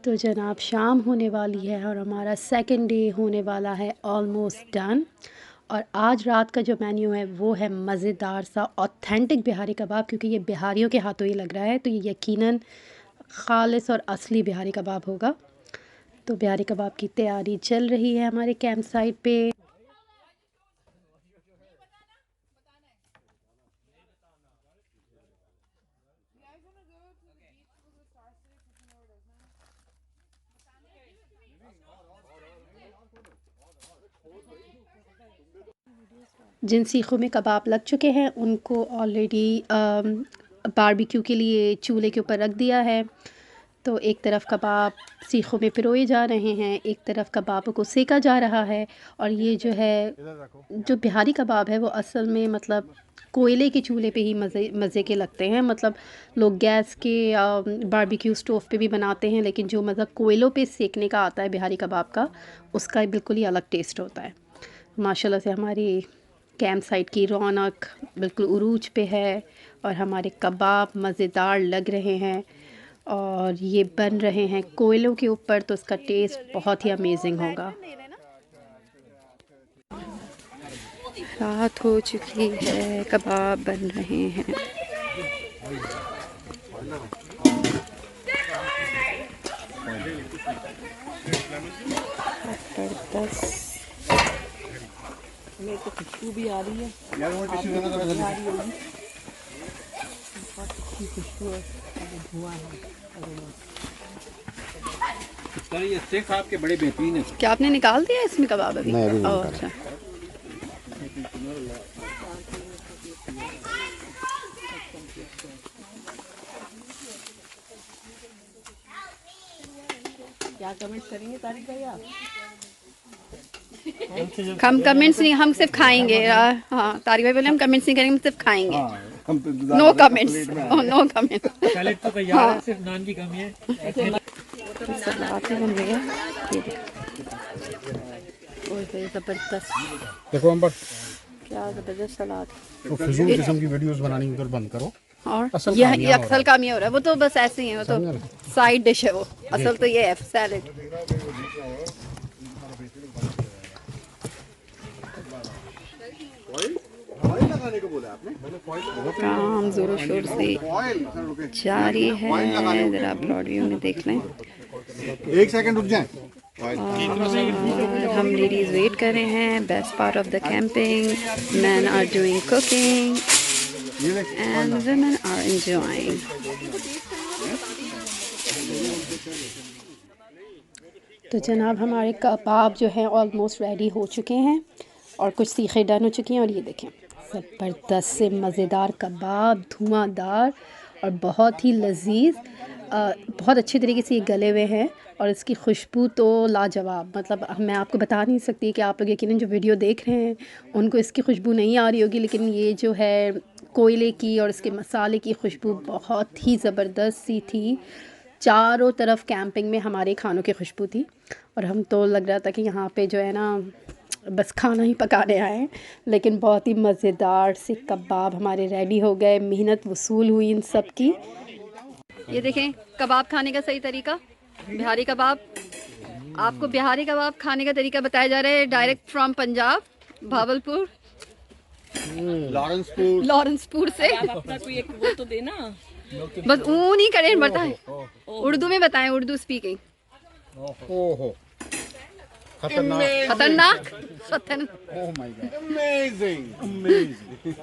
तो जनाब शाम होने वाली है और हमारा सेकंड डे होने वाला है ऑलमोस्ट डन। और आज रात का जो मेन्यू है वो है मज़ेदार सा ऑथेंटिक बिहारी कबाब, क्योंकि ये बिहारियों के हाथों ही लग रहा है तो ये यकीनन ख़ालिस और असली बिहारी कबाब होगा। तो बिहारी कबाब की तैयारी चल रही है हमारे कैंप साइट पे। जिन सीखों में कबाब लग चुके हैं उनको ऑलरेडी बारबेक्यू के लिए चूल्हे के ऊपर रख दिया है। तो एक तरफ कबाब सीखों में पिरोए जा रहे हैं, एक तरफ कबाब को सेका जा रहा है। और ये जो है जो बिहारी कबाब है वो असल में मतलब कोयले के चूल्हे पे ही मज़े मज़े के लगते हैं। मतलब लोग गैस के बारबेक्यू स्टोव पे भी बनाते हैं, लेकिन जो मज़ा कोयलों पे सेकने का आता है बिहारी कबाब का, उसका बिल्कुल ही अलग टेस्ट होता है। माशाल्लाह से हमारी कैंप साइट की रौनक बिल्कुल उरूज पे है और हमारे कबाब मज़ेदार लग रहे हैं और ये बन रहे हैं कोयलों के ऊपर, तो उसका टेस्ट बहुत ही अमेजिंग होगा। रात हो चुकी है, कबाब बन रहे हैं। ज़बरदस्त मेरे को खुशबू भी आ रही है यार, वो टिश्यू देना तो आ रही होगी। बहुत अच्छी खुशबू है, धुआं है। सर ये स्टेक आपके बड़े बेहतरीन है। क्या आपने निकाल दिया इसमें कबाब अभी? नहीं, अभी नहीं ओह, निकाला। अच्छा। क्या कमेंट करेंगे तारिक भाई आप? हम कमेंट्स नहीं, हम सिर्फ खाएंगे। हाँ, तारिक भाई बोले हम कमेंट्स नहीं करेंगे, हम सिर्फ खाएंगे। हम तो no comments, no comment. Salad तो तैयार है, सिर्फ नान की कमी है। सलाद भी बन रही है, ये देखो। ज़बरदस्त, देखो अंबर, क्या ज़बरदस्त सलाद। तो फिजूल किस्म की वीडियोस बनानी उधर बंद करो। और असल यह कामयाब हो अक्सर काम ये हो रहा है, वो तो बस ऐसे ही है, वो तो साइड डिश है, वो असल तो ये है सैलेड। काम जोरों शोर से जारी है, ज़रा आप ब्रॉड व्यू में देख लें। एक सेकंड रुक जाएं। हम लेडीज़ वेट कर रहे हैं। Best part of the camping, man are doing cooking and women are enjoying. तो जनाब हमारे कबाब जो हैं ऑलमोस्ट रेडी हो चुके हैं और कुछ सीखें डन हो चुकी हैं। और ये देखें, ज़बरदस्त से मज़ेदार कबाब, धुआंधार और बहुत ही लजीज। बहुत अच्छे तरीके से ये गले हुए हैं और इसकी खुशबू तो लाजवाब। मतलब मैं आपको बता नहीं सकती कि आप लोग यकीनन जो वीडियो देख रहे हैं उनको इसकी खुशबू नहीं आ रही होगी, लेकिन ये जो है कोयले की और इसके मसाले की खुशबू बहुत ही ज़बरदस्त सी थी। चारों तरफ कैंपिंग में हमारे खानों की खुशबू थी और हम तो लग रहा था कि यहाँ पे जो है ना बस खाना ही पकाने आए हैं। लेकिन बहुत ही मज़ेदार से कबाब हमारे रेडी हो गए, मेहनत वसूल हुई इन सब की। ये देखें कबाब खाने का सही तरीका, बिहारी कबाब। आपको बिहारी कबाब खाने का तरीका बताया जा रहा है डायरेक्ट फ्रॉम पंजाब, भावलपुर, लॉरेंसपुर से। अपना कोई एक वो तो देना। बस ऊँ नहीं करें, बताएं उर्दू में, बताएं उर्दू स्पीकिंग। ओहो, खतरनाक, खतरनाक, खतरनाक। Oh my God, amazing, amazing.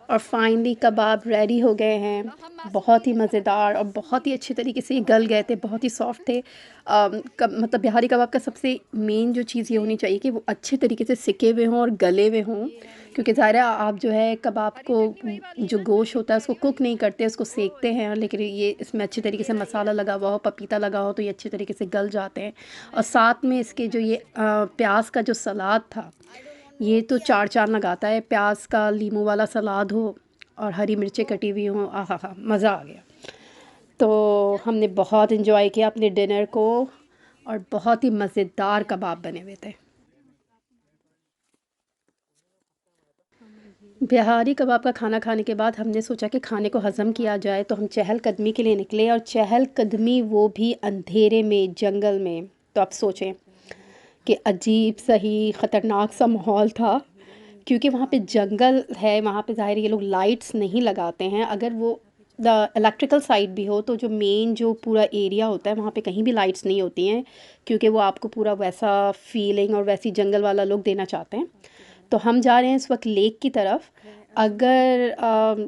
और फाइनली कबाब रेडी हो गए हैं, बहुत ही मज़ेदार और बहुत ही अच्छे तरीके से ये गल गए थे, बहुत ही सॉफ्ट थे। मतलब बिहारी कबाब का सबसे मेन जो चीज़ ये होनी चाहिए कि वो अच्छे तरीके से सिके हुए हों और गले हुए हों, क्योंकि ज़ाहिर है आप जो है कबाब को जो गोश्त होता है उसको कुक नहीं करते, उसको सेकते हैं, लेकिन ये इसमें अच्छे तरीके से मसाला लगा हुआ हो, पपीता लगा हो, तो ये अच्छे तरीके से गल जाते हैं। और साथ में इसके जो ये प्याज का जो सलाद था, ये तो चार चांद लगाता है। प्याज का लीमू वाला सलाद हो और हरी मिर्चें कटी हुई हों, आहा हा, मज़ा आ गया। तो हमने बहुत इन्जॉय किया अपने डिनर को और बहुत ही मज़ेदार कबाब बने हुए थे। बिहारी कबाब का खाना खाने के बाद हमने सोचा कि खाने को हज़म किया जाए, तो हम चहलकदमी के लिए निकले, और चहलकदमी वो भी अंधेरे में, जंगल में। तो आप सोचें कि अजीब सही ख़तरनाक सा माहौल था, क्योंकि वहाँ पे जंगल है, वहाँ पे ज़ाहिर ये लोग लाइट्स नहीं लगाते हैं। अगर वो द इलेक्ट्रिकल साइड भी हो तो जो मेन जो पूरा एरिया होता है वहाँ पे कहीं भी लाइट्स नहीं होती हैं, क्योंकि वो आपको पूरा वैसा फीलिंग और वैसी जंगल वाला लुक देना चाहते हैं। तो हम जा रहे हैं इस वक्त लेक की तरफ। अगर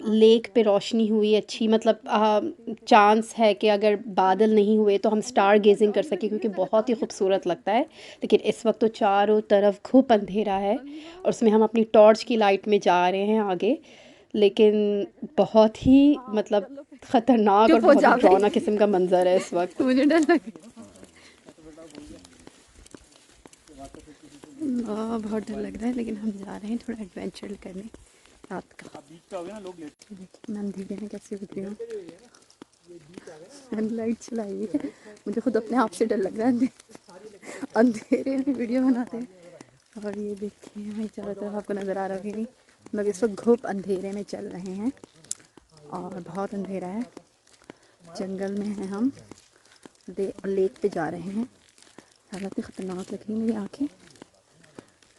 लेक पे रोशनी हुई अच्छी, मतलब चांस है कि अगर बादल नहीं हुए तो हम स्टार गेजिंग कर सकें, क्योंकि बहुत ही खूबसूरत लगता है। लेकिन इस वक्त तो चारों तरफ खूब अंधेरा है, और उसमें हम अपनी टॉर्च की लाइट में जा रहे हैं आगे। लेकिन बहुत ही मतलब ख़तरनाक और बहुत ही डरावना किस्म का मंजर है इस वक्त। मुझे डर लग बहुत डर लग रहा है, लेकिन हम जा रहे हैं थोड़ा एडवेंचर करने रात का। देखिए मैं अंधेरे में कैसे उतरी हूँ, लाइट चलाई हुई है। मुझे खुद अपने आप से डर लग रहा है अंधेरे में वीडियो बनाते हैं। और ये देखिए हमारी चारों तरफ आपको नज़र आ रहा है कि नहीं, हम इस वक्त घुप अंधेरे में चल रहे हैं और बहुत अंधेरा है, जंगल में हैं हम, लेक पे जा रहे हैं। हालत में ख़तरनाक लग रही है मेरी आँखें।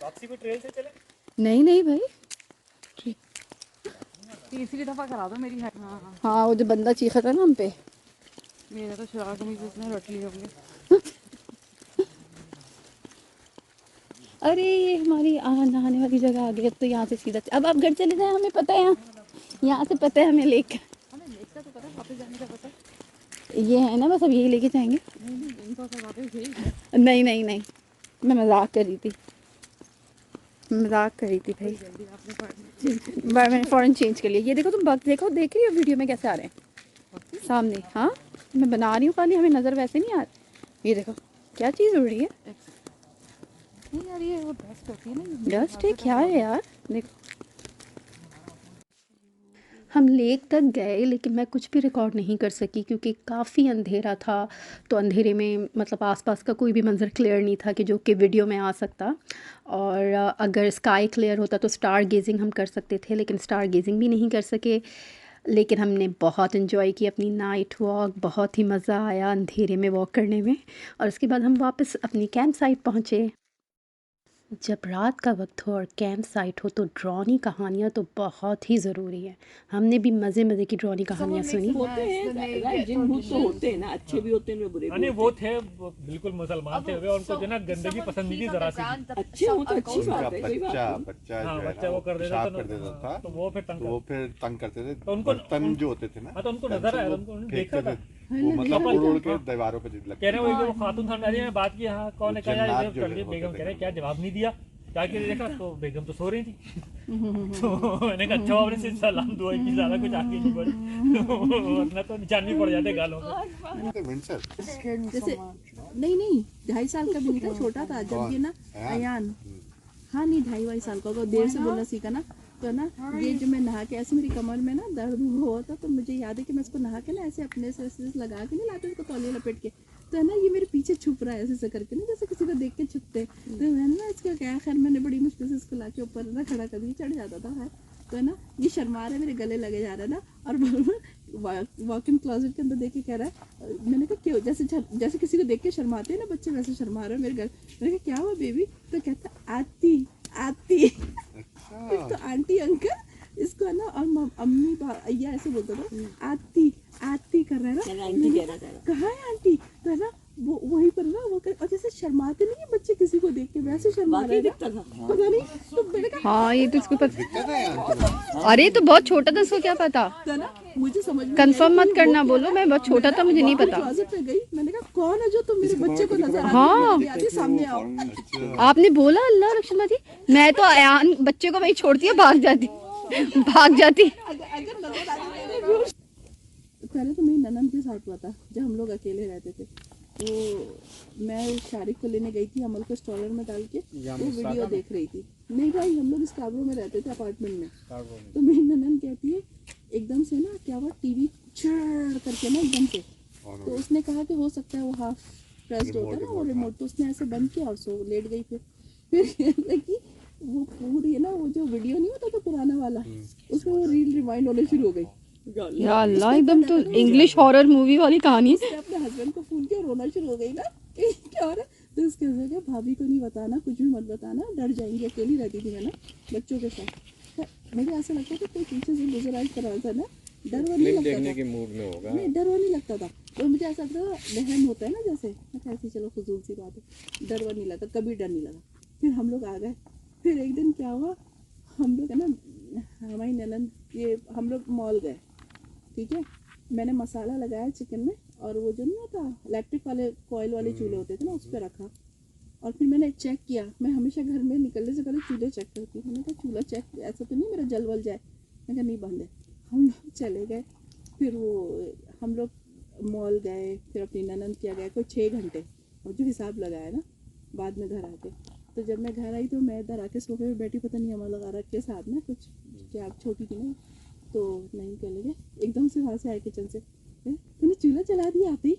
वापसी को ट्रेल से चले? नहीं नहीं भाई, तीसरी दफा करा दो मेरी। हाँ हाँ वो जो बंदा चीखा था ना हम पे, मेरा तो शराब कमीज उसने रट लिए होंगे। अरे ये हमारी नहाने वाली जगह आ गई। अब तो यहाँ से सीधा, अब आप घर चले जाए, हमें पता है, यहाँ से पता है हमें लेक, हमें लेक का तो पता है, वापस जाने का पता है। ये है ना, बस अब यही लेके जाएंगे। नहीं नहीं नहीं, मैं मजाक कर रही थी, मजाक कर रही थी भाई। मैंने फ़ौरन चेंज कर लिया। ये देखो तुम बग देखो, देख रही हो वीडियो में कैसे आ रहे हैं सामने। हाँ मैं बना रही हूँ खाली, हमें नज़र वैसे नहीं आ रही। ये देखो क्या चीज़ उड़ रही है। नहीं यार ये वो डस्ट होती है ना, डस्ट है क्या है यार, देखो। हम लेक तक गए, लेकिन मैं कुछ भी रिकॉर्ड नहीं कर सकी क्योंकि काफ़ी अंधेरा था। तो अंधेरे में मतलब आसपास का कोई भी मंज़र क्लियर नहीं था कि जो कि वीडियो में आ सकता। और अगर स्काई क्लियर होता तो स्टार गेजिंग हम कर सकते थे, लेकिन स्टार गेजिंग भी नहीं कर सके। लेकिन हमने बहुत इन्जॉय की अपनी नाइट वॉक, बहुत ही मज़ा आया अंधेरे में वॉक करने में। और उसके बाद हम वापस अपनी कैंप साइट पहुँचे। जब रात का वक्त हो और कैंप साइट हो तो ड्रॉनी कहानियाँ तो बहुत ही ज़रूरी है। हमने भी मज़े मज़े की ड्रॉनी कहानियाँ सुनी। होते हैं जिन भूत तो होते हैं ना, अच्छे भी होते हैं बुरे भी नहीं वो थे, वो बिल्कुल मुसलमान थे, उनको जो ना गंदगी पसंद नहीं थी जरा सी भी। अच्छे हो तो अच्छी बात है, कोई बात बच्चा नहीं। बच्चा हाँ जो है बच्चा ना, वो कर देता पेशाब था कर देता था, तो वो फिर तो वो फिर तंग करते थे। तो उनको- बर्तन जो होते थे ना, हाँ तो उनको नजर आया, उनको देखा फेंकते था। थे, वो मतलब उड़ उड़ के दीवारों पे लगते कह रहे हो वो खातून सामने आ रही है, मैं बात की, हाँ कौन है, क्या यार जन्नात ये जो कर ली होते बेगम, थे। कह रहे क्या जवाब नहीं दिया, जाके देखा तो बेगम तो सो रही थी। तो मैंने कहा अच्छा आपने सिर्फ सलाम दुआ की, ज्यादा कुछ आगे नहीं बढ़ी, वरना तो निशान भी पड़ जाते गालों पे। विंटर जैसे नहीं नहीं 2.5 साल का भी नहीं था, छोटा था जब ये ना अयान, हाँ नहीं 2.5 साल का होगा, देर से बोलना सीखा ना। तो ना ये जो मैं नहा के ऐसे मेरी कमर में ना दर्द हुआ था, तो मुझे याद है कि मैं इसको नहा के ना ऐसे अपने से ऐसे लगा के नहीं लाते उसको तौलिया लपेट के, तो है ना ये मेरे पीछे छुप रहा है ऐसे करके ना, जैसे किसी को देख के छुपते। तो मैंने ना इसका क्या, खैर मैंने बड़ी मुश्किल से इसको ला के ऊपर ना खड़ा कर दिया, चढ़ जाता था। तो है ना ये शर्मा रहा है, मेरे गले लगे जा रहा है ना, और वॉक इन क्लोजेट के अंदर देख के कह रहा है, मैंने कहा क्यों, जैसे किसी को देख के शर्माते हैं ना बच्चे, वैसे शर्मा रहा है मेरे गले। मैंने कहा क्या हुआ बेबी, तो कहता आती आती। तो आंटी अंकल इसको है ना, और अम्मी भैया ऐसे बोलता था, आती आती कर रहा है ना, कहाँ है आंटी, तो है ना वो वहीं पर ना वो कर, और जैसे शर्माते नहीं है बच्चे किसी को देख के, वैसे शर्मा रहा है, पता नहीं। तो मैंने कहा हाँ ये तो इसको पता, अरे तो बहुत छोटा था, इसको क्या पता। था ना, मुझे समझ में कंफर्म मत करना, बोलो मैं बहुत छोटा था, मुझे नहीं पता। क्लोजेट पे गई, मैंने कहा कौन है जो तुम मेरे बच्चे को नजर आ हाँ। रही है, सामने आओ। आपने बोला अल्लाह रक्षमा जी, मैं तो अयान बच्चे को वही छोड़ती है, भाग जाती, भाग जाती। पहले तो मेरी ननद के साथ हुआ था जब हम लोग अकेले रहते थे। तो मैं शारिक को लेने गई थी, अमल को स्ट्रॉलर में डाल के, वो वीडियो देख रही थी। नहीं भाई हम लोग स्कार्बरो में रहते थे अपार्टमेंट में। तो मेरी ननद कहती है एकदम से ना क्या हुआ, टीवी चढ़ करके ना एकदम से, तो उसने कहा कि हो सकता है वो हाफ प्रेस्ड होता है ना वो रिमोट, तो उसने ऐसे बंद किया और सो लेट गई। फिर कहने लगी वो पूरी है ना, वो जो वीडियो नहीं होता था पुराना वाला, उसमें वो रील रिमाइंड होने शुरू हो गई। या अल्लाह, एकदम तो इंग्लिश हॉरर मूवी वाली कहानी। उसने अपने हस्बैंड को फोन किया, रोना शुरू हो गई ना कि क्या हो रहा है। तो उसके हस्बैंड क्या, भाभी को नहीं बताना, कुछ भी मत बताना, डर जाएंगे। अकेली रहती थी मैं ना बच्चों के साथ, तो मुझे ऐसा लगता था कोई पीछे से गुजर आज कर रहा था ना, डर वर नहीं लगता था, के मूड में होगा। नहीं डर वर नहीं लगता था। तो मुझे ऐसा लगता था वहम होता है ना, जैसे मैं कहती चलो फजूल सी बात है, डर वर नहीं लगा, कभी डर नहीं लगा। फिर हम लोग आ गए। फिर एक दिन क्या हुआ, हम लोग है ना, हमारी ननद, ये हम लोग मॉल गए, ठीक है। मैंने मसाला लगाया चिकन में, और वो जो नहीं होता इलेक्ट्रिक वाले कॉइल वाले चूल्हे होते थे ना, उस पर रखा। और फिर मैंने चेक किया, मैं हमेशा घर में निकलने से पहले चूल्हे चेक करती हूँ। मैंने कहा चूल्हा चेक, ऐसा तो नहीं मेरा जल वल जाए। मैं कहा नहीं बंद है। हम लोग चले गए। फिर वो हम लोग मॉल गए, फिर अपनी ननद किया गया कोई 6 घंटे, और जो हिसाब लगाया ना बाद में घर आके। तो जब मैं घर आई तो मैं इधर आके सोफे पे बैठी, पता नहीं हमारा लगा रख के साथ ना कुछ, क्या छोटी थी ना, तो नहीं कर लगे। एकदम से वहाँ से आए किचन से, तूने चूल्हा चला दिया आते ही?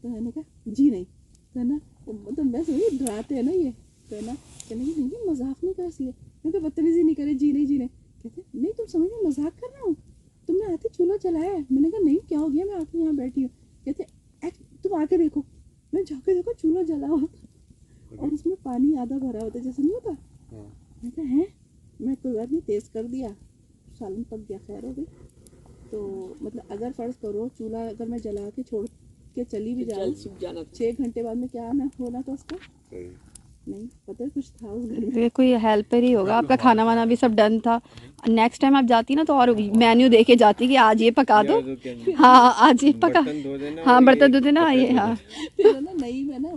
तो मैंने कहा जी नहीं। तो है ना, मतलब मैं सोची डराते हैं ना ये, तो है ना, कहने की नहीं मजाक नहीं कर सी है। मैं तो बदतमीजी नहीं करे, जी नहीं जी नहीं। कहते नहीं तुम समझ में मजाक कर रहा हूँ, तुमने आते चूल्हा चलाया है। मैंने कहा नहीं क्या हो गया, मैं आके यहाँ बैठी हूँ। कहते तुम आके देखो। मैं जाके देखो चूल्हा जला हुआ और उसमें पानी आधा भरा होता जैसे नहीं होता। मैं कहा है, मैं कोई बात नहीं, तेज़ कर दिया, सालन पक गया, खैर हो गई। तो मतलब अगर फ़र्ज़ करो चूल्हा अगर मैं जला के छोड़ के चली भी जाऊँ, 6 घंटे बाद में क्या आना होना था उसका, नहीं पता कुछ था उस घर में। ये कोई हेल्पर ही होगा, आपका खाना वाना भी सब डन था। नेक्स्ट टाइम आप जाती ना तो और मेन्यू दे के जाती कि आज ये पका दो, हाँ आज ये पका, हाँ बर्तन धो देना ये, हाँ। फिर है ना नहीं, मैं ना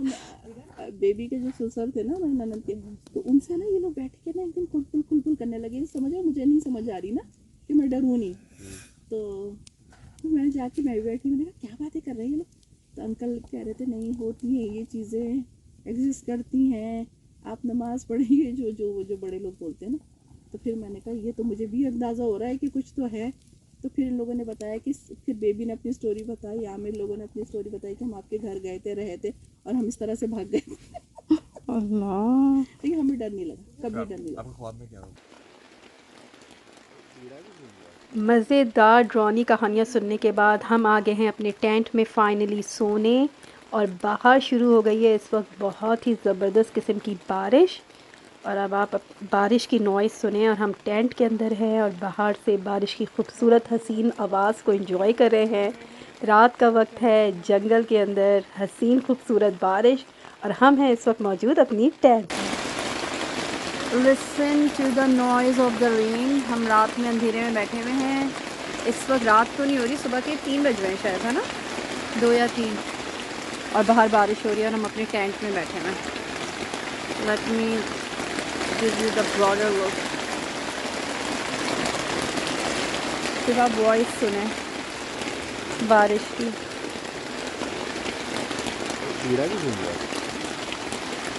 बेबी के जो ससुर थे ना मेरी ननद के, तो उनसे ना ये लोग बैठ के ना एकदम कुलकुल कुलकुल करने लगे। समझो मुझे नहीं समझ आ रही ना कि मैं डरूँ नहीं। तो मैं जाके मैं भी बैठी, मैंने कहा क्या बातें कर रहे हैं ये लोग। तो अंकल कह रहे थे नहीं होती हैं ये चीज़ें, एग्जिस्ट करती हैं, आप नमाज पढ़िए, जो बड़े लोग बोलते हैं ना। तो फिर मैंने कहा ये तो मुझे भी अंदाज़ा हो रहा है कि कुछ तो है। तो फिर इन लोगों ने बताया कि, फिर बेबी ने अपनी स्टोरी बताई, आमिर लोगों ने अपनी स्टोरी बताई कि हम आपके घर गए थे, रहे थे, और हम इस तरह से भाग गए। अल्लाह, लेकिन हमें डर नहीं लगा, कभी डर नहीं लगा। आपको ख्वाब में क्या हुआ? मज़ेदार ड्रानी कहानियाँ सुनने के बाद हम आ गए हैं अपने टेंट में फाइनली सोने। और बाहर शुरू हो गई है इस वक्त बहुत ही ज़बरदस्त किस्म की बारिश। और अब आप बारिश की नॉइज़ सुने, और हम टेंट के अंदर हैं और बाहर से बारिश की खूबसूरत हसीन आवाज़ को एंजॉय कर रहे हैं। रात का वक्त है, जंगल के अंदर हसीन खूबसूरत बारिश, और हम हैं इस वक्त मौजूद अपनी टेंट में। Listen to the noise of the rain. हम रात में अंधेरे में बैठे हुए हैं। इस वक्त रात तो नहीं हो रही, सुबह के 3 बज रहे हैं शायद, है ना, 2 या 3, और बाहर बारिश हो रही है और हम अपने टेंट में बैठे हुए हैं। Let me give you the broader look. फिर आप वॉइस सुने बारिश की। कीड़ा भी घूम रहा है।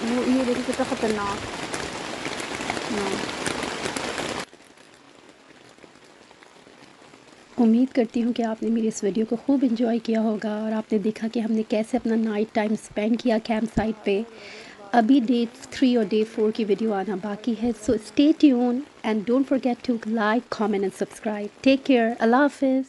वो ये देखिए कितना ख़तरनाक। उम्मीद करती हूँ कि आपने मेरी इस वीडियो को खूब एंजॉय किया होगा, और आपने देखा कि हमने कैसे अपना नाइट टाइम स्पेंड किया कैंप साइट पे। अभी डे 3 और डे 4 की वीडियो आना बाकी है, so stay tune and don't forget to like, comment and subscribe. Take care, अल्लाह हाफिज़।